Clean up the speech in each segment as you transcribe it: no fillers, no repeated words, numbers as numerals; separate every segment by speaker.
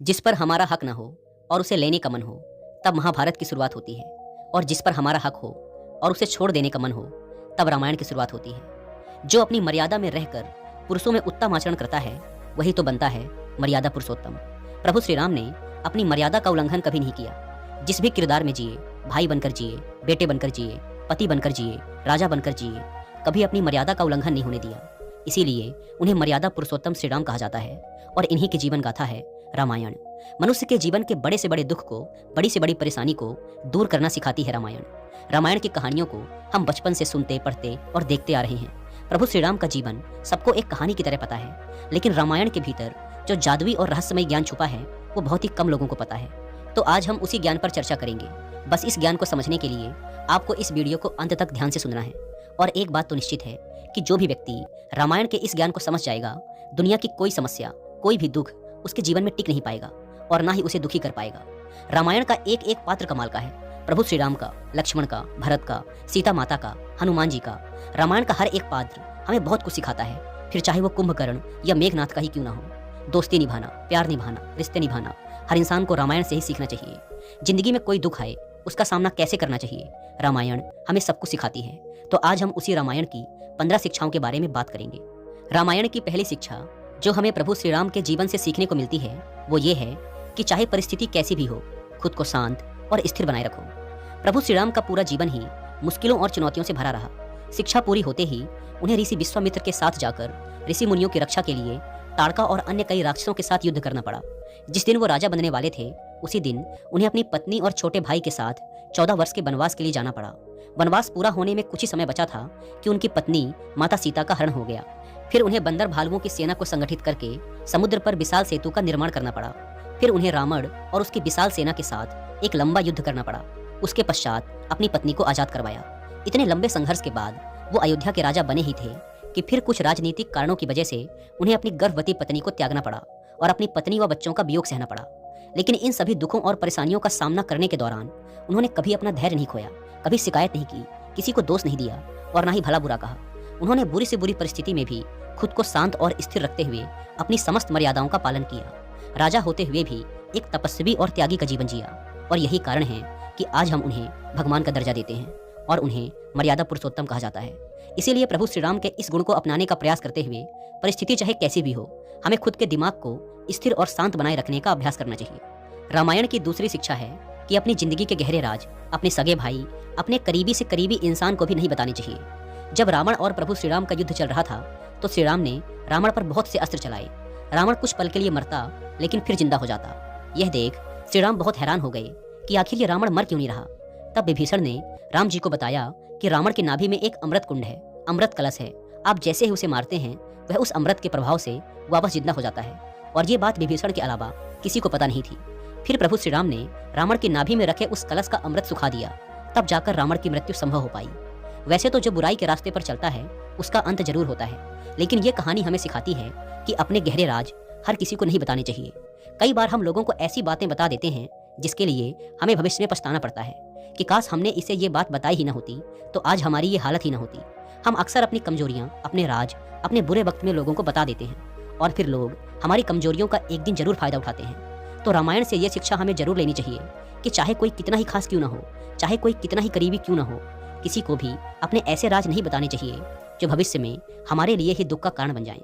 Speaker 1: जिस पर हमारा हक न हो और उसे लेने का मन हो, तब महाभारत की शुरुआत होती है। और जिस पर हमारा हक हो और उसे छोड़ देने का मन हो, तब रामायण की शुरुआत होती है। जो अपनी मर्यादा में रहकर पुरुषों में उत्तम आचरण करता है, वही तो बनता है मर्यादा पुरुषोत्तम। प्रभु श्री राम ने अपनी मर्यादा का उल्लंघन कभी नहीं किया। जिस भी किरदार में जिए, भाई बनकर जिए, बेटे बनकर जिए, पति बनकर जिए, राजा बनकर जिए, कभी अपनी मर्यादा का उल्लंघन नहीं होने दिया। इसीलिए उन्हें मर्यादा पुरुषोत्तम श्री राम कहा जाता है और इन्हीं की जीवन गाथा है रामायण। मनुष्य के जीवन के बड़े से बड़े दुख को, बड़ी से बड़ी परेशानी को दूर करना सिखाती है रामायण। रामायण की कहानियों को हम बचपन से सुनते, पढ़ते और देखते आ रहे हैं। प्रभु श्री राम का जीवन सबको एक कहानी की तरह पता है, लेकिन रामायण के भीतर जो जादुई और रहस्यमय ज्ञान छुपा है, वो बहुत ही कम लोगों को पता है। तो आज हम उसी ज्ञान पर चर्चा करेंगे। बस इस ज्ञान को समझने के लिए आपको इस वीडियो को अंत तक ध्यान से सुनना है। और एक बात तो निश्चित है कि जो भी व्यक्ति रामायण के इस ज्ञान को समझ जाएगा, दुनिया की कोई समस्या, कोई भी दुख उसके जीवन में टिक नहीं पाएगा और ना ही उसे दुखी कर पाएगा। रामायण का एक एक पात्र कमाल का है। प्रभु श्री राम का, लक्ष्मण का, भरत का, सीता माता का, हनुमान जी का। रामायण का हर एक पात्र हमें बहुत कुछ सिखाता है, फिर चाहे वो कुंभकर्ण या मेघनाथ का ही क्यों ना हो। दोस्ती निभाना, प्यार निभाना, रिश्ते निभाना, हर इंसान को रामायण से ही सीखना चाहिए। जिंदगी में कोई दुख आए, उसका सामना कैसे करना चाहिए, रामायण हमें सब कुछ सिखाती है। तो आज हम उसी रामायण की 15 शिक्षाओं के बारे में बात करेंगे। रामायण की पहली शिक्षा जो हमें प्रभु श्री राम के जीवन से सीखने को मिलती है, वो ये है कि चाहे परिस्थिति कैसी भी हो, खुद को शांत और स्थिर बनाए रखो। प्रभु श्री राम का पूरा जीवन ही मुश्किलों और चुनौतियों से भरा रहा। शिक्षा पूरी होते ही उन्हें ऋषि विश्वामित्र के साथ जाकर ऋषि मुनियों की रक्षा के लिए ताड़का और अन्य कई राक्षसों के साथ युद्ध करना पड़ा। जिस दिन वो राजा बनने वाले थे, उसी दिन उन्हें अपनी पत्नी और छोटे भाई के साथ 14 वर्ष के वनवास के लिए जाना पड़ा। वनवास पूरा होने में कुछ ही समय बचा था कि उनकी पत्नी माता सीता का हरण हो गया। फिर उन्हें बंदर भालुओं की सेना को संगठित करके समुद्र पर विशाल सेतु का निर्माण करना पड़ा। फिर उन्हें रावण और उसकी विशाल सेना के साथ एक लंबा युद्ध करना पड़ा। उसके पश्चात अपनी पत्नी को आजाद करवाया। इतने लंबे संघर्ष के बाद वो अयोध्या के राजा बने ही थे कि फिर कुछ राजनीतिक कारणों की वजह से उन्हें अपनी गर्भवती पत्नी को त्यागना पड़ा और अपनी पत्नी व बच्चों का वियोग सहना पड़ा। लेकिन इन सभी दुखों और परेशानियों का सामना करने के दौरान उन्होंने कभी अपना धैर्य नहीं खोया, कभी शिकायत नहीं की, किसी को दोष नहीं दिया और ना ही भला बुरा कहा। उन्होंने बुरी से बुरी परिस्थिति में भी खुद को शांत और स्थिर रखते हुए अपनी समस्त मर्यादाओं का पालन किया। राजा होते हुए भी एक तपस्वी और त्यागी का जीवन जिया। और यही कारण है कि आज हम उन्हें भगवान का दर्जा देते हैं और उन्हें मर्यादा पुरुषोत्तम कहा जाता है। इसीलिए प्रभु श्री राम के इस गुण को अपनाने का प्रयास करते हुए परिस्थिति चाहे कैसी भी हो, हमें खुद के दिमाग को स्थिर और शांत बनाए रखने का अभ्यास करना चाहिए। रामायण की दूसरी शिक्षा है कि अपनी जिंदगी के गहरे राज अपने सगे भाई, अपने करीबी से करीबी इंसान को भी नहीं बताने चाहिए। जब रावण और प्रभु श्री राम का युद्ध चल रहा था, तो श्री राम ने रावण पर बहुत से अस्त्र चलाए। रावण कुछ पल के लिए मरता, लेकिन फिर जिंदा हो जाता। यह देख श्री राम बहुत हैरान हो गए कि आखिर ये रावण मर क्यों नहीं रहा। तब विभीषण ने राम जी को बताया कि रावण की नाभि में एक अमृत कुंड है, अमृत कलश है। आप जैसे ही उसे मारते हैं, वह उस अमृत के प्रभाव से वापस जिंदा हो जाता है। और ये बात विभीषण के अलावा किसी को पता नहीं थी। फिर प्रभु श्री राम ने रावण की नाभि में रखे उस कलश का अमृत सुखा दिया, तब जाकर रावण की मृत्यु संभव हो पाई। वैसे तो जो बुराई के रास्ते पर चलता है, उसका अंत जरूर होता है, लेकिन ये कहानी हमें सिखाती है कि अपने गहरे राज हर किसी को नहीं बताने चाहिए। कई बार हम लोगों को ऐसी बातें बता देते हैं जिसके लिए हमें भविष्य में पछताना पड़ता है कि काश हमने इसे ये बात बताई ही ना होती, तो आज हमारी ये हालत ही ना होती। हम अक्सर अपनी कमजोरियां, अपने राज अपने बुरे वक्त में लोगों को बता देते हैं और फिर लोग हमारी कमजोरियों का एक दिन जरूर फायदा उठाते हैं। तो रामायण से ये शिक्षा हमें जरूर लेनी चाहिए कि चाहे कोई कितना ही खास क्यों ना हो, चाहे कोई कितना ही करीबी क्यों ना हो, किसी को भी अपने ऐसे राज नहीं बताने चाहिए जो भविष्य में हमारे लिए ही दुख का कारण बन जाएं।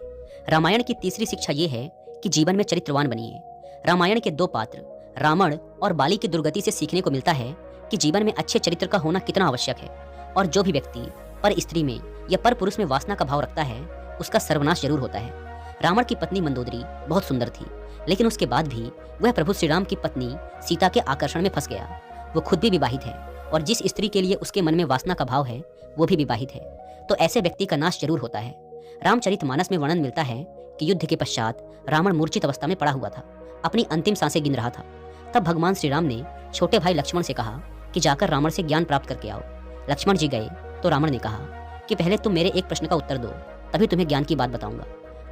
Speaker 1: रामायण की तीसरी शिक्षा ये है कि जीवन में चरित्रवान बनिए। रामायण के 2 पात्र रावण और बाली की दुर्गति से सीखने को मिलता है कि जीवन में अच्छे चरित्र का होना कितना आवश्यक है। और जो भी व्यक्ति पर स्त्री में या पर पुरुष में वासना का भाव रखता है, उसका सर्वनाश जरूर होता है। रावण की पत्नी मंदोदरी बहुत सुंदर थी, लेकिन उसके बाद भी वह प्रभु श्री राम की पत्नी सीता के आकर्षण में फंस गया। वो खुद भी विवाहित है और जिस स्त्री के लिए उसके मन में वासना का भाव है, वो भी विवाहित है। तो ऐसे व्यक्ति का नाश जरूर होता है। रामचरितमानस में वर्णन मिलता है कि युद्ध के पश्चात रावण मूर्छित अवस्था में पड़ा हुआ था, अपनी अंतिम सांसें गिन रहा था। तब भगवान श्री राम ने छोटे भाई लक्ष्मण से कहा कि जाकर रावण से ज्ञान प्राप्त करके आओ। लक्ष्मण जी गए तो रावण ने कहा कि पहले तुम मेरे एक प्रश्न का उत्तर दो, तभी तुम्हें ज्ञान की बात बताऊंगा।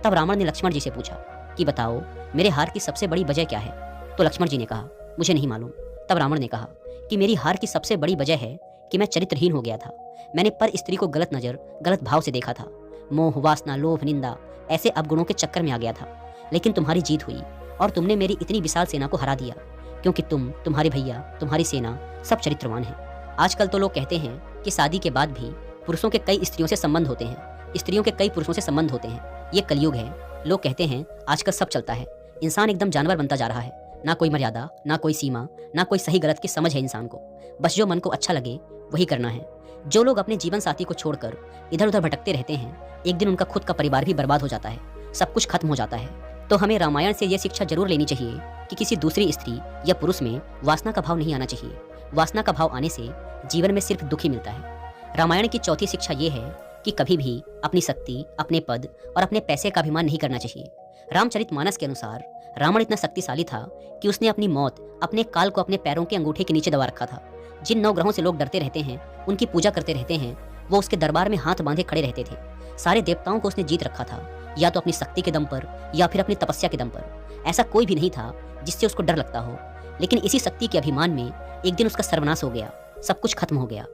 Speaker 1: तब रावण ने लक्ष्मण जी से पूछा कि बताओ मेरे हार की सबसे बड़ी वजह क्या है। तो लक्ष्मण जी ने कहा मुझे नहीं मालूम। तब रावण ने कहा कि मेरी हार की सबसे बड़ी वजह है कि मैं चरित्रहीन हो गया था। मैंने पर स्त्री को गलत नजर, गलत भाव से देखा था। मोह, वासना, लोभ, निंदा ऐसे अवगुणों के चक्कर में आ गया था। लेकिन तुम्हारी जीत हुई और तुमने मेरी इतनी विशाल सेना को हरा दिया, क्योंकि तुम, तुम्हारे भैया, तुम्हारी सेना सब चरित्रवान हैं। आजकल तो लोग कहते हैं कि शादी के बाद भी पुरुषों के कई स्त्रियों से संबंध होते हैं, स्त्रियों के कई पुरुषों से संबंध होते हैं। ये कलयुग है। लोग कहते हैं आजकल सब चलता है, इंसान एकदम जानवर बनता जा रहा है। ना कोई मर्यादा, ना कोई सीमा, ना कोई सही गलत की समझ है इंसान को। बस जो मन को अच्छा लगे वही करना है। जो लोग अपने जीवन साथी को छोड़कर इधर उधर भटकते रहते हैं, एक दिन उनका खुद का परिवार भी बर्बाद हो जाता है, सब कुछ खत्म हो जाता है। तो हमें रामायण से यह शिक्षा जरूर लेनी चाहिए कि किसी दूसरी स्त्री या पुरुष में वासना का भाव नहीं आना चाहिए। वासना का भाव आने से जीवन में सिर्फ दुख ही मिलता है। रामायण की चौथी शिक्षा ये है कि कभी भी अपनी शक्ति, अपने पद और अपने पैसे का अभिमान नहीं करना चाहिए। रामचरितमानस के अनुसार रावण इतना शक्तिशाली था कि उसने अपनी मौत अपने काल को अपने पैरों के अंगूठे के नीचे दबा रखा था। जिन 9 ग्रहों से लोग डरते रहते हैं, उनकी पूजा करते रहते हैं, वो उसके दरबार में हाथ बांधे खड़े रहते थे। सारे देवताओं को उसने जीत रखा था, या तो अपनी शक्ति के दम पर या फिर अपनी तपस्या के दम पर। ऐसा कोई भी नहीं था जिससे उसको डर लगता हो। लेकिन इसी शक्ति के अभिमान में एक दिन उसका सर्वनाश हो गया, सब कुछ खत्म हो गया।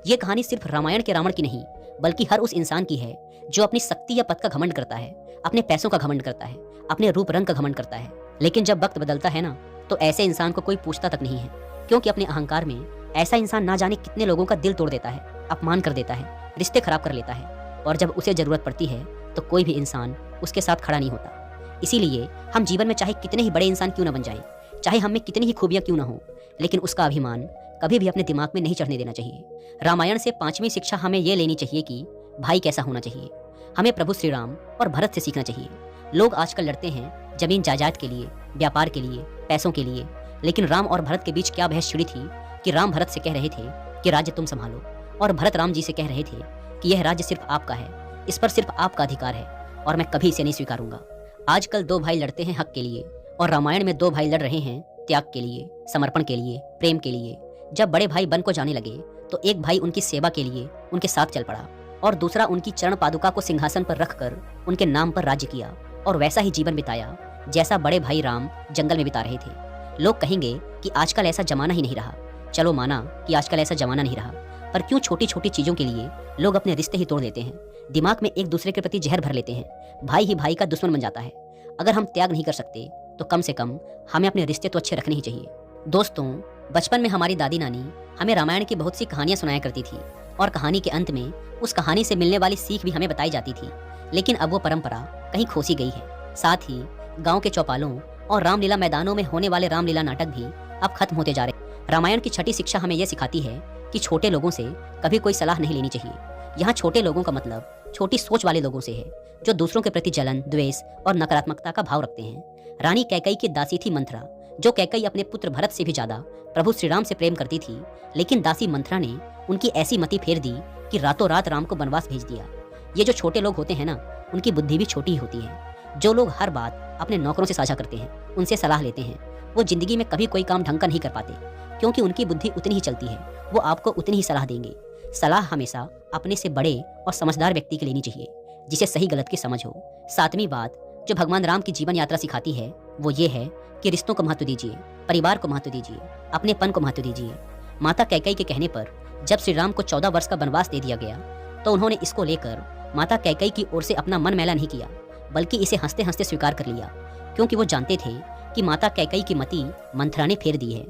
Speaker 1: ये कहानी सिर्फ रामायण के रावण की नहीं, बल्कि हर उस इंसान की है जो अपनी शक्ति या पद का घमंड करता है, अपने पैसों का घमंड करता है, अपने रूप रंग का घमंड करता है। लेकिन जब वक्त बदलता है ना, तो ऐसे इंसान को कोई पूछता तक नहीं है, क्योंकि अपने अहंकार में ऐसा इंसान ना जाने कितने लोगों का दिल तोड़ देता है, अपमान कर देता है, रिश्ते खराब कर लेता है। और जब उसे जरूरत पड़ती है तो कोई भी इंसान उसके साथ खड़ा नहीं होता। इसीलिए हम जीवन में चाहे कितने ही बड़े इंसान क्यों ना बन जाएं, चाहे हम में कितनी ही खूबियां क्यों ना हो, लेकिन उसका अभिमान कभी भी अपने दिमाग में नहीं चढ़ने देना चाहिए। रामायण से 5वीं शिक्षा हमें ये लेनी चाहिए कि भाई कैसा होना चाहिए। हमें प्रभु श्री राम और भरत से सीखना चाहिए। लोग आजकल लड़ते हैं जमीन जायदाद के लिए, व्यापार के लिए, पैसों के लिए, लेकिन राम और भरत के बीच क्या बहस छिड़ी थी कि राम भरत से कह रहे थे कि राज्य तुम संभालो, और भरत राम जी से कह रहे थे कि यह राज्य सिर्फ आपका है, इस पर सिर्फ आपका अधिकार है और मैं कभी इसे नहीं स्वीकारूंगा। आजकल 2 भाई लड़ते हैं हक के लिए, और रामायण में 2 भाई लड़ रहे हैं त्याग के लिए, समर्पण के लिए, प्रेम के लिए। जब बड़े भाई वन को जाने लगे तो एक भाई उनकी सेवा के लिए उनके साथ चल पड़ा, और दूसरा उनकी चरण पादुका को सिंहासन पर रखकर उनके नाम पर राज्य किया और वैसा ही जीवन बिताया जैसा बड़े भाई राम जंगल में बिता रहे थे। लोग कहेंगे कि आजकल ऐसा जमाना ही नहीं रहा। चलो माना कि आजकल ऐसा जमाना नहीं रहा, पर क्यों छोटी छोटी चीजों के लिए लोग अपने रिश्ते ही तोड़ देते हैं, दिमाग में एक दूसरे के प्रति जहर भर लेते हैं। भाई ही भाई का दुश्मन बन जाता है। अगर हम त्याग नहीं कर सकते तो कम से कम हमें अपने रिश्ते तो अच्छे रखने ही चाहिए। दोस्तों, बचपन में हमारी दादी नानी हमें रामायण की बहुत सी कहानियां सुनाया करती थी, और कहानी के अंत में उस कहानी से मिलने वाली सीख भी हमें बताई जाती थी। लेकिन अब वो परंपरा कहीं खोसी गई है। साथ ही गांव के चौपालों और रामलीला मैदानों में होने वाले रामलीला नाटक भी अब खत्म होते जा रहे। रामायण की 6ठी शिक्षा हमें यह सिखाती है कि छोटे लोगों से कभी कोई सलाह नहीं लेनी चाहिए। यहाँ छोटे लोगों का मतलब छोटी सोच वाले लोगों से है, जो दूसरों के प्रति जलन, द्वेष और नकारात्मकता का भाव रखते हैं। रानी कैकई की दासी थी मंथरा, जो कैकई अपने पुत्र भरत से भी ज्यादा प्रभु श्री राम से प्रेम करती थी। लेकिन दासी मंथरा ने उनकी ऐसी मति फेर दी कि रातों रात राम को वनवास भेज दिया। ये जो छोटे लोग होते हैं ना, उनकी बुद्धि भी छोटी ही होती है। जो लोग हर बात अपने नौकरों से साझा करते हैं, उनसे सलाह लेते हैं, वो जिंदगी में कभी कोई काम ढंग का नहीं कर पाते, क्योंकि उनकी बुद्धि उतनी ही चलती है। वो आपको उतनी ही सलाह देंगे। सलाह हमेशा अपने से बड़े और समझदार व्यक्ति की लेनी चाहिए, जिसे सही गलत की समझ हो। 7वीं बात जो भगवान राम की जीवन यात्रा सिखाती है वो ये है कि रिश्तों को महत्व दीजिए, परिवार को महत्व दीजिए, अपनेपन को महत्व दीजिए। माता कैकई के कहने पर जब श्री राम को 14 वर्ष का वनवास दे दिया गया, तो उन्होंने इसको लेकर माता कैकई की ओर से अपना मन मैला नहीं किया, बल्कि इसे हंसते हंसते स्वीकार कर लिया, क्योंकि वो जानते थे कि माता कैकई की मति मंथरा ने फेर दी है।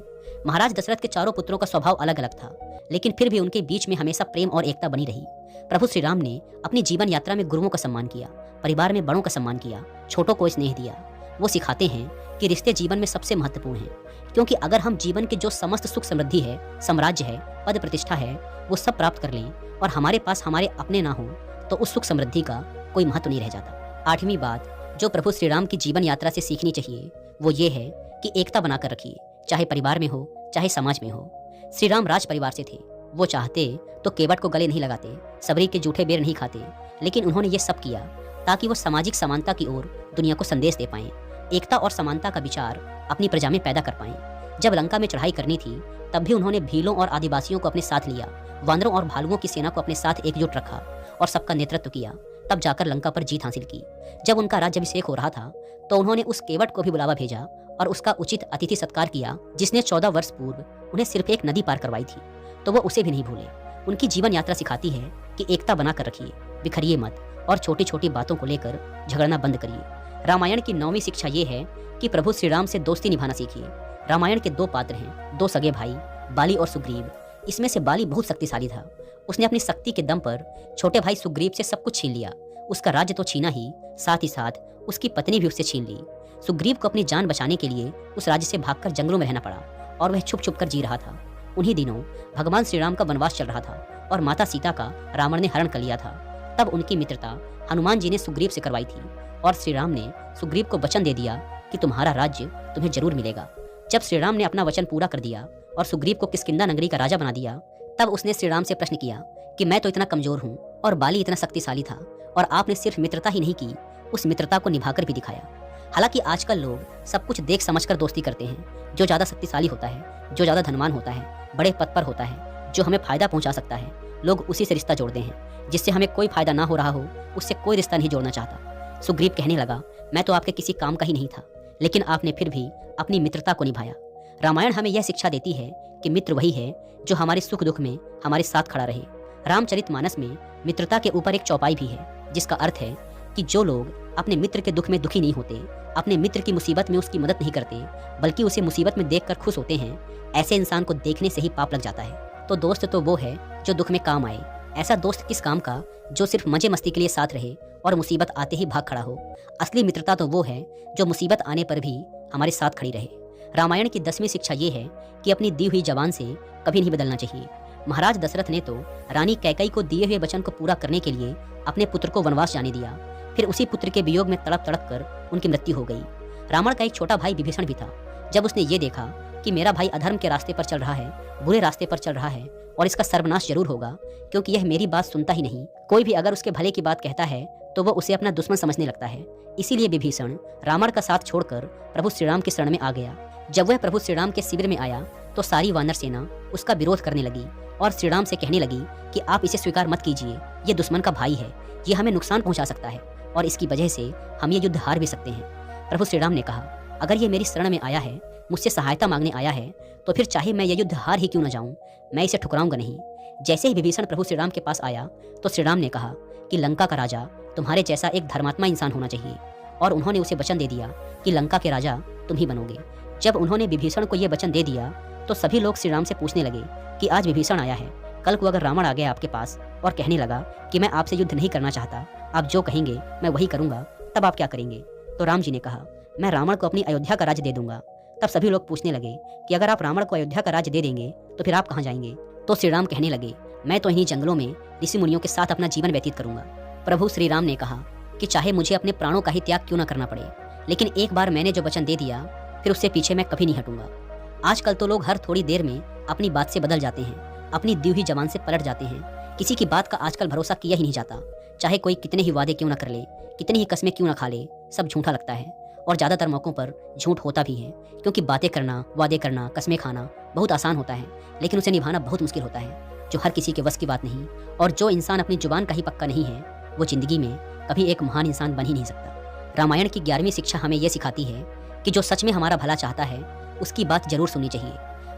Speaker 1: महाराज दशरथ के चारों पुत्रों का स्वभाव अलग अलग था, लेकिन फिर भी उनके बीच में हमेशा प्रेम और एकता बनी रही। प्रभु श्री राम ने अपनी जीवन यात्रा में गुरुओं का सम्मान किया, परिवार में बड़ों का सम्मान किया, छोटों को स्नेह दिया। वो सिखाते हैं कि रिश्ते जीवन में सबसे महत्वपूर्ण हैं, क्योंकि अगर हम जीवन के जो समस्त सुख समृद्धि है, साम्राज्य है, पद प्रतिष्ठा है, वो सब प्राप्त कर लें और हमारे पास हमारे अपने ना हो, तो उस सुख समृद्धि का कोई महत्व नहीं रह जाता। 8वीं बात जो प्रभु श्री राम की जीवन यात्रा से सीखनी चाहिए वो ये है कि एकता बनाकर रखिए, चाहे परिवार में हो चाहे समाज में हो। श्री राम राज परिवार से थे। वो चाहते तो केवट को गले नहीं लगाते, सबरी के जूठे बेर नहीं खाते, लेकिन उन्होंने ये सब किया ताकि वो सामाजिक समानता की ओर दुनिया को संदेश दे पाएं, एकता और समानता का विचार अपनी प्रजा में पैदा कर पाएं। जब लंका में चढ़ाई करनी थी तब भी उन्होंने भीलों और आदिवासियों को अपने साथ लिया, वानरों और भालुओं की सेना को अपने साथ एकजुट रखा और सबका नेतृत्व किया, तब जाकर लंका पर जीत हासिल की। जब उनका राज्याभिषेक हो रहा था तो उन्होंने उस केवट को भी बुलावा भेजा और उसका उचित अतिथि सत्कार किया, जिसने 14 वर्ष पूर्व उन्हें सिर्फ एक नदी पार करवाई थी, तो वो उसे भी नहीं भूले। उनकी जीवन यात्रा सिखाती है कि एकता बनाकर रखिए, बिखरिए मत और छोटी छोटी बातों को लेकर झगड़ना बंद करिए। रामायण की 9वीं शिक्षा ये है कि प्रभु श्री राम से दोस्ती निभाना सीखिए। रामायण के 2 पात्र हैं, 2 सगे भाई, बाली और सुग्रीव। इसमें से बाली बहुत शक्तिशाली था। उसने अपनी शक्ति के दम पर छोटे भाई सुग्रीव से सब कुछ छीन लिया। उसका राज्य तो छीना ही साथ उसकी पत्नी भी उससे छीन ली। सुग्रीव को अपनी जान बचाने के लिए उस राज्य से भागकर जंगलों में रहना पड़ा और वह छुप छुप कर जी रहा था। उन्हीं दिनों भगवान श्री राम का वनवास चल रहा था और माता सीता का रावण ने हरण कर लिया था। तब उनकी मित्रता हनुमान जी ने सुग्रीव से करवाई थी और श्री राम ने सुग्रीव को वचन दे दिया कि तुम्हारा राज्य तुम्हें जरूर मिलेगा। जब श्री राम ने अपना वचन पूरा कर दिया और सुग्रीव को किष्किंधा नगरी का राजा बना दिया, तब उसने श्री राम से प्रश्न किया कि मैं तो इतना कमजोर हूँ और बाली इतना शक्तिशाली था, और आपने सिर्फ मित्रता ही नहीं की, उस मित्रता को निभाकर भी दिखाया। हालांकि आजकल लोग सब कुछ देख समझकर दोस्ती करते हैं। जो ज्यादा शक्तिशाली होता है, जो ज्यादा धनवान होता है, बड़े पद पर होता है, जो हमें फायदा पहुंचा सकता है, लोग उसी से रिश्ता जोड़ते हैं। जिससे हमें कोई फायदा ना हो रहा हो, उससे कोई रिश्ता नहीं जोड़ना चाहता। सुग्रीव कहने लगा, मैं तो आपके किसी काम का ही नहीं था, लेकिन आपने फिर भी अपनी मित्रता को निभाया। रामायण हमें यह शिक्षा देती है कि मित्र वही है जो हमारे सुख दुख में हमारे साथ खड़ा रहे। रामचरितमानस में मित्रता के ऊपर एक चौपाई भी है, जिसका अर्थ है कि जो लोग अपने मित्र के दुख में दुखी नहीं होते, अपने मित्र की मुसीबत में उसकी मदद नहीं करते, बल्कि उसे मुसीबत में देखकर खुश होते हैं, ऐसे इंसान को देखने से ही पाप लग जाता है। तो दोस्त तो वो है जो दुख में काम आए। ऐसा दोस्त किस काम का जो सिर्फ मजे मस्ती के लिए साथ रहे और मुसीबत आते ही भाग खड़ा हो। असली मित्रता तो वो है जो मुसीबत आने पर भी हमारे साथ खड़ी रहे। रामायण की 10वीं शिक्षा ये है कि अपनी दी हुई जबान से कभी नहीं बदलना चाहिए। महाराज दशरथ ने तो रानी कैकेयी को दिए हुए वचन को पूरा करने के लिए अपने पुत्र को वनवास जाने दिया। फिर उसी पुत्र के वियोग में तड़प तड़प कर उनकी मृत्यु हो गई। रावण का एक छोटा भाई विभीषण भी था। जब उसने ये देखा कि मेरा भाई अधर्म के रास्ते पर चल रहा है, बुरे रास्ते पर चल रहा है और इसका सर्वनाश जरूर होगा, क्योंकि यह मेरी बात सुनता ही नहीं, कोई भी अगर उसके भले की बात कहता है तो वह उसे अपना दुश्मन समझने लगता है। इसीलिए विभीषण रावण का साथ छोड़कर प्रभु श्री राम के शरण में आ गया। जब वह प्रभु श्री राम के शिविर में आया तो सारी वानर सेना उसका विरोध करने लगी और श्री राम से कहने लगी कि आप इसे स्वीकार मत कीजिए, ये दुश्मन का भाई है, ये हमें नुकसान पहुंचा सकता है और इसकी वजह से हम ये युद्ध हार भी सकते हैं। प्रभु श्री राम ने कहा, अगर ये मेरी शरण में आया है, मुझसे सहायता मांगने आया है, तो फिर चाहे मैं ये युद्ध हार ही क्यों न जाऊं, मैं इसे ठुकराऊंगा नहीं। जैसे ही विभीषण प्रभु श्री राम के पास आया तो श्री राम ने कहा कि लंका का राजा तुम्हारे जैसा एक धर्मात्मा इंसान होना चाहिए, और उन्होंने उसे वचन दे दिया कि लंका के राजा तुम ही बनोगे। जब उन्होंने विभीषण को यह वचन दे दिया तो सभी लोग श्री राम से पूछने लगे कि आज विभीषण आया है, कल को अगर रावण आ गया आपके पास और कहने लगा कि मैं आपसे युद्ध नहीं करना चाहता, आप जो कहेंगे मैं वही करूंगा, तब आप क्या करेंगे? तो राम जी ने कहा, मैं रावण को अपनी अयोध्या का राज्य दे दूंगा। तब सभी लोग पूछने लगे कि अगर आप रावण को अयोध्या का राज्य दे देंगे तो फिर आप कहाँ जाएंगे? तो श्री राम कहने लगे, मैं तो इन्हीं जंगलों में ऋषि मुनियों के साथ अपना जीवन व्यतीत करूंगा। प्रभु श्री राम ने कहा कि चाहे मुझे अपने प्राणों का ही त्याग क्यों न करना पड़े, लेकिन एक बार मैंने जो वचन दे दिया फिर उससे पीछे मैं कभी नहीं हटूंगा। आजकल तो लोग हर थोड़ी देर में अपनी बात से बदल जाते हैं, अपनी दी हुई जबान से पलट जाते हैं। किसी की बात का आजकल भरोसा किया ही नहीं जाता। चाहे कोई कितने ही वादे क्यों न कर ले, कितनी ही कस्में क्यों न खा ले, सब झूठा लगता है। और ज्यादातर मौकों पर झूठ होता भी है, क्योंकि बातें करना, वादे करना, कस्में खाना बहुत आसान होता है, लेकिन उसे निभाना बहुत मुश्किल होता है, जो हर किसी के वश की बात नहीं। और जो इंसान अपनी जुबान का ही पक्का नहीं है, वो जिंदगी में कभी एक महान इंसान बन ही नहीं सकता। रामायण की 11वीं शिक्षा हमें यह सिखाती है कि जो सच में हमारा भला चाहता है उसकी बात जरूर सुननी चाहिए।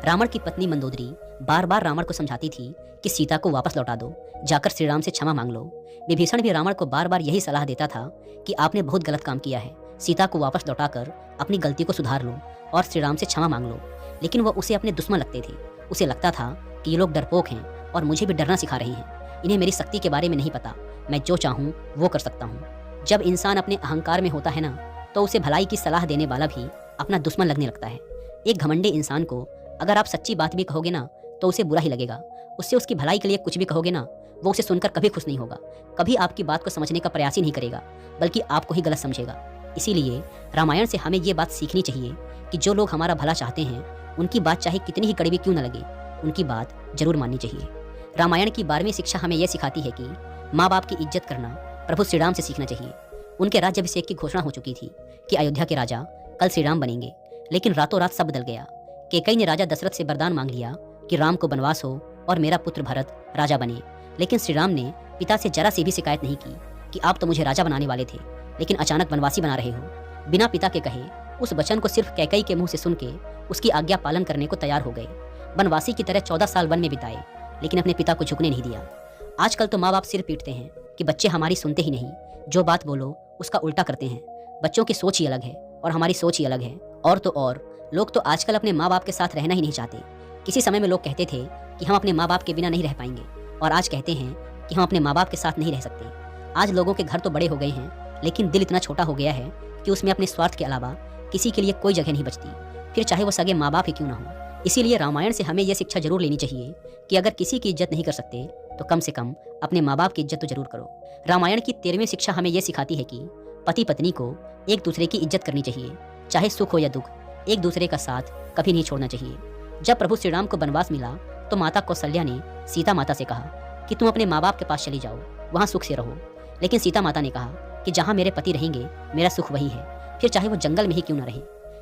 Speaker 1: रावण की पत्नी मंदोदरी बार बार रावण को समझाती थी कि सीता को वापस लौटा दो, जाकर श्री राम से क्षमा मांग लो। विभीषण भी रावण को बार बार यही सलाह देता था कि आपने बहुत गलत काम किया है, सीता को वापस लौटाकर अपनी गलती को सुधार लो और श्री राम से क्षमा मांग लो। लेकिन वह उसे अपने दुश्मन लगते थे। उसे लगता था कि ये लोग डरपोक हैं और मुझे भी डरना सिखा रहे हैं, इन्हें मेरी शक्ति के बारे में नहीं पता, मैं जो चाहूँ वो कर सकता हूँ। जब इंसान अपने अहंकार में होता है ना, तो उसे भलाई की सलाह देने वाला भी अपना दुश्मन लगने लगता है। एक घमंडी इंसान को अगर आप सच्ची बात भी कहोगे ना तो उसे बुरा ही लगेगा। उससे उसकी भलाई के लिए कुछ भी कहोगे ना, वो उसे सुनकर कभी खुश नहीं होगा, कभी आपकी बात को समझने का प्रयास ही नहीं करेगा, बल्कि आपको ही गलत समझेगा। इसीलिए रामायण से हमें ये बात सीखनी चाहिए कि जो लोग हमारा भला चाहते हैं उनकी बात चाहे कितनी ही कड़वी क्यों न लगे, उनकी बात जरूर माननी चाहिए। रामायण की 12वीं शिक्षा हमें यह सिखाती है कि माँ बाप की इज्जत करना प्रभु श्री राम से सीखना चाहिए। उनके राज्याभिषेक की घोषणा हो चुकी थी कि अयोध्या के राजा कल श्री राम बनेंगे, लेकिन रातों रात सब बदल गया। कैकेयी ने राजा दशरथ से वरदान मांग लिया कि राम को वनवास हो और मेरा पुत्र भरत राजा बने, लेकिन श्री राम ने पिता से जरा सी भी शिकायत नहीं की कि आप तो मुझे राजा बनाने वाले थे, लेकिन अचानक वनवासी बना रहे हो। बिना पिता के कहे उस वचन को सिर्फ कैकेयी के मुंह से सुन के उसकी आज्ञा पालन करने को तैयार हो गए। वनवासी की तरह 14 साल वन में बिताए, लेकिन अपने पिता को झुकने नहीं दिया। आजकल तो माँ बाप सिर पीटते हैं कि बच्चे हमारी सुनते ही नहीं, जो बात बोलो उसका उल्टा करते हैं। बच्चों की सोच ही अलग है और हमारी सोच ही अलग है। और तो और, लोग तो आजकल अपने माँ बाप के साथ रहना ही नहीं चाहते। किसी समय में लोग कहते थे कि हम अपने माँ बाप के बिना नहीं रह पाएंगे, और आज कहते हैं कि हम अपने माँ बाप के साथ नहीं रह सकते। आज लोगों के घर तो बड़े हो गए हैं, लेकिन दिल इतना छोटा हो गया है कि उसमें अपने स्वार्थ के अलावा किसी के लिए कोई जगह नहीं बचती, फिर चाहे वो सगे माँ बाप ही क्यों ना हो। इसीलिए रामायण से हमें यह शिक्षा जरूर लेनी चाहिए कि अगर किसी की इज्जत नहीं कर सकते तो कम से कम अपने माँ बाप की इज्जत तो जरूर करो। रामायण की 13वीं शिक्षा हमें यह सिखाती है कि पति पत्नी को एक दूसरे की इज्जत करनी चाहिए, चाहे सुख हो या दुख, एक दूसरे का साथ कभी नहीं छोड़ना चाहिए। जब प्रभु श्री राम को वनवास मिला तो माता कौशल्या ने सीता माता से कहा कि तुम अपने माँ बाप के पास चली जाओ, वहाँ सुख से रहो। लेकिन सीता माता ने कहा कि जहाँ मेरे पति रहेंगे मेरा सुख वही है, फिर चाहे वो जंगल में ही क्यों न रहे।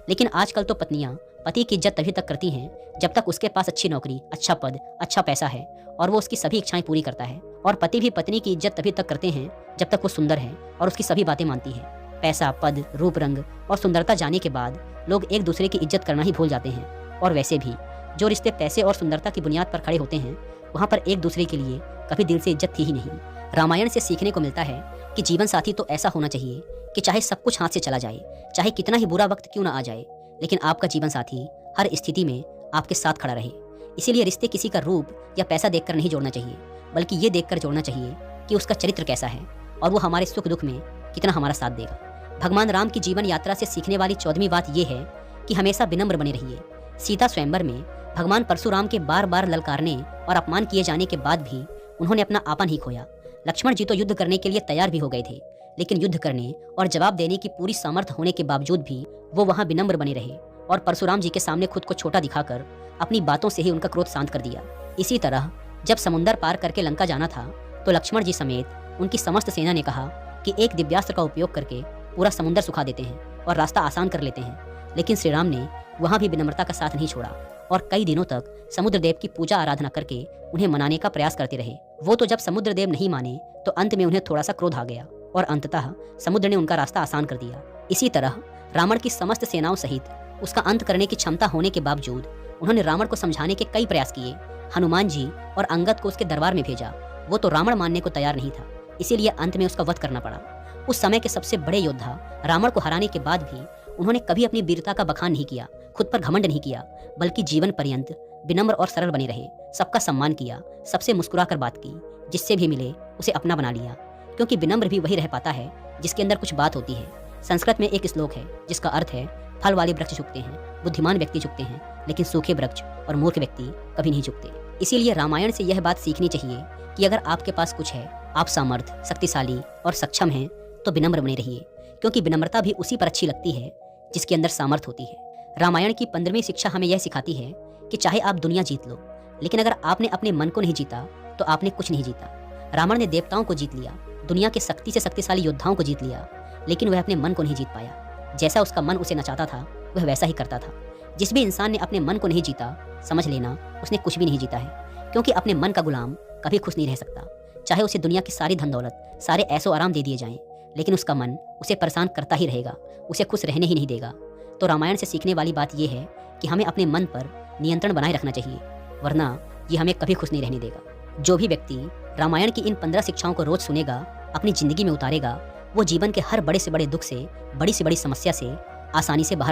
Speaker 1: लेकिन आजकल तो पत्नियां पति की इज्जत तभी तक करती हैं जब तक उसके पास अच्छी नौकरी, अच्छा पद, अच्छा पैसा है और वो उसकी सभी इच्छाएं पूरी करता है। और पति भी पत्नी की इज्जत तभी तक करते हैं जब तक वो सुंदर है और उसकी सभी बातें मानती है। पैसा, पद, रूप, रंग और सुंदरता जाने के बाद लोग एक दूसरे की इज्जत करना ही भूल जाते हैं। और वैसे भी जो रिश्ते पैसे और सुंदरता की बुनियाद पर खड़े होते हैं, वहाँ पर एक दूसरे के लिए कभी दिल से इज्जत थी ही नहीं। रामायण से सीखने को मिलता है कि जीवन साथी तो ऐसा होना चाहिए कि चाहे सब कुछ हाथ से चला जाए, चाहे कितना ही बुरा वक्त क्यों ना आ जाए, लेकिन आपका जीवन साथी हर स्थिति में आपके साथ खड़ा रहे। इसीलिए रिश्ते किसी का रूप या पैसा देखकर नहीं जोड़ना चाहिए, बल्कि ये देखकर जोड़ना चाहिए कि उसका चरित्र कैसा है और वो हमारे सुख दुख में कितना हमारा साथ देगा। भगवान राम की जीवन यात्रा से सीखने वाली 14वीं बात यह है कि हमेशा विनम्र बने रहिए। सीता स्वयंवर में भगवान परशुराम के बार बार ललकारने और अपमान किए जाने के बाद भी उन्होंने अपना आपा नहीं खोया। लक्ष्मण जी तो युद्ध करने के लिए तैयार भी हो गए थे, लेकिन युद्ध करने और जवाब देने की पूरी सामर्थ्य होने के बावजूद भी वो वहां विनम्र बने रहे और परशुराम जी के सामने खुद को छोटा दिखाकर अपनी बातों से ही उनका क्रोध शांत कर दिया। इसी तरह जब समुद्र पार करके लंका जाना था तो लक्ष्मण जी समेत उनकी समस्त सेना ने कहा कि एक दिव्यास्त्र का उपयोग करके पूरा समुद्र सुखा देते हैं और रास्ता आसान कर लेते हैं। लेकिन श्री राम ने वहां भी विनम्रता का साथ नहीं छोड़ा और कई दिनों तक समुद्र देव की पूजा आराधना करके उन्हें मनाने का प्रयास करते रहे। वो तो जब समुद्र देव नहीं माने तो अंत में उन्हें थोड़ा सा क्रोध आ गया और अंततः समुद्र ने उनका रास्ता आसान कर दिया। इसी तरह रावण की समस्त सेनाओं सहित उसका अंत करने की क्षमता होने के बावजूद उन्होंने रावण को समझाने के कई प्रयास किए। हनुमान जी और अंगद को उसके दरबार में भेजा, वो तो रावण मानने को तैयार नहीं था, इसीलिए अंत में उसका वध करना पड़ा। उस समय के सबसे बड़े योद्धा रावण को हराने के बाद भी उन्होंने कभी अपनी वीरता का बखान नहीं किया, खुद पर घमंड नहीं किया, बल्कि जीवन पर्यंत विनम्र और सरल बने रहे। सबका सम्मान किया, सबसे मुस्कुराकर बात की, जिससे भी मिले उसे अपना बना लिया, क्योंकि विनम्र भी वही रह पाता है जिसके अंदर कुछ बात होती है। संस्कृत में एक श्लोक है जिसका अर्थ है, फल वाले वृक्ष झुकते हैं, बुद्धिमान व्यक्ति झुकते हैं, लेकिन सूखे वृक्ष और मूर्ख व्यक्ति कभी नहीं झुकते। इसीलिए रामायण से यह बात सीखनी चाहिए कि अगर आपके पास कुछ है, आप सामर्थ, शक्तिशाली और सक्षम हैं, तो विनम्र बने रहिए, क्योंकि विनम्रता भी उसी पर अच्छी लगती है जिसके अंदर सामर्थ होती है। रामायण की 15वीं शिक्षा हमें यह सिखाती है कि चाहे आप दुनिया जीत लो, लेकिन अगर आपने अपने मन को नहीं जीता तो आपने कुछ नहीं जीता। रावण ने देवताओं को जीत लिया, दुनिया के शक्ति से शक्तिशाली योद्धाओं को जीत लिया, लेकिन वह अपने मन को नहीं जीत पाया। जैसा उसका मन उसे नचाता था वह वैसा ही करता था। जिस भी इंसान ने अपने मन को नहीं जीता, समझ लेना उसने कुछ भी नहीं जीता है, क्योंकि अपने मन का गुलाम कभी खुश नहीं रह सकता। चाहे उसे दुनिया की सारी धन दौलत, सारे ऐशो आराम दे दिए जाएं, लेकिन उसका मन उसे परेशान करता ही रहेगा, उसे खुश रहने ही नहीं देगा। तो रामायण से सीखने वाली बात यह है कि हमें अपने मन पर नियंत्रण बनाए रखना चाहिए, वरना ये हमें कभी खुश नहीं रहने देगा। जो भी व्यक्ति रामायण की इन 15 शिक्षाओं को रोज सुनेगा, अपनी जिंदगी में उतारेगा, वो जीवन के हर बड़े से बड़े दुख से, बड़ी से बड़ी समस्या से आसानी से बाहर